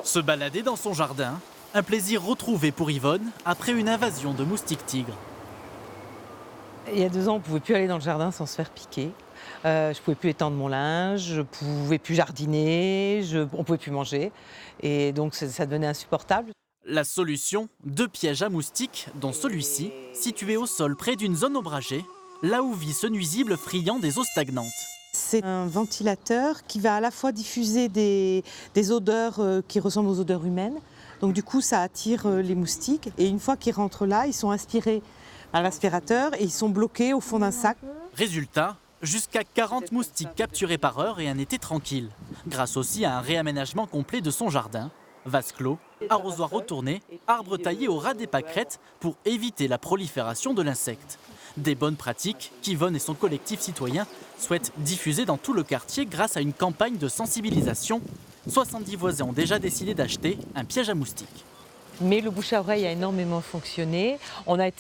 Se balader dans son jardin, un plaisir retrouvé pour Yvonne après une invasion de moustiques tigres. Il y a 2 ans, on ne pouvait plus aller dans le jardin sans se faire piquer. Je ne pouvais plus étendre mon linge, je ne pouvais plus jardiner, on ne pouvait plus manger. Et donc ça devenait insupportable. La solution, 2 pièges à moustiques, dont celui-ci, situé au sol près d'une zone ombragée, là où vit ce nuisible friand des eaux stagnantes. C'est un ventilateur qui va à la fois diffuser des odeurs qui ressemblent aux odeurs humaines. Donc du coup, ça attire les moustiques. Et une fois qu'ils rentrent là, ils sont aspirés à l'aspirateur et ils sont bloqués au fond d'un sac. Résultat, jusqu'à 40 moustiques capturés par heure et un été tranquille. Grâce aussi à un réaménagement complet de son jardin. Vase clos, arrosoir retourné, arbres taillés au ras des pâquerettes pour éviter la prolifération de l'insecte. Des bonnes pratiques qu'Yvonne et son collectif citoyen souhaitent diffuser dans tout le quartier grâce à une campagne de sensibilisation. 70 voisins ont déjà décidé d'acheter un piège à moustiques. Mais le bouche à oreille a énormément fonctionné.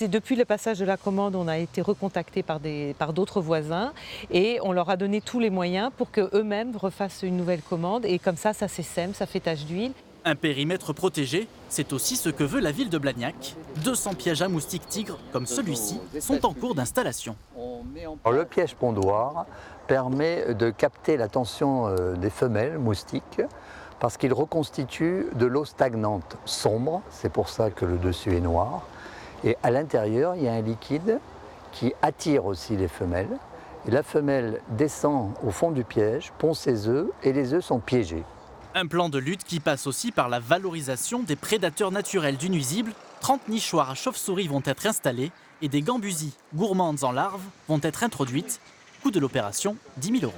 Depuis le passage de la commande, on a été recontacté par d'autres voisins et on leur a donné tous les moyens pour qu'eux-mêmes refassent une nouvelle commande. Et comme ça s'essaime, ça fait tache d'huile. Un périmètre protégé, c'est aussi ce que veut la ville de Blagnac. 200 pièges à moustiques tigres, comme celui-ci, sont en cours d'installation. Le piège pondoir permet de capter l'attention des femelles moustiques parce qu'il reconstitue de l'eau stagnante sombre, c'est pour ça que le dessus est noir. Et à l'intérieur, il y a un liquide qui attire aussi les femelles. Et la femelle descend au fond du piège, pond ses œufs et les œufs sont piégés. Un plan de lutte qui passe aussi par la valorisation des prédateurs naturels du nuisible. 30 nichoirs à chauves-souris vont être installés et des gambusies gourmandes en larves vont être introduites. Coût de l'opération, 10 000 €.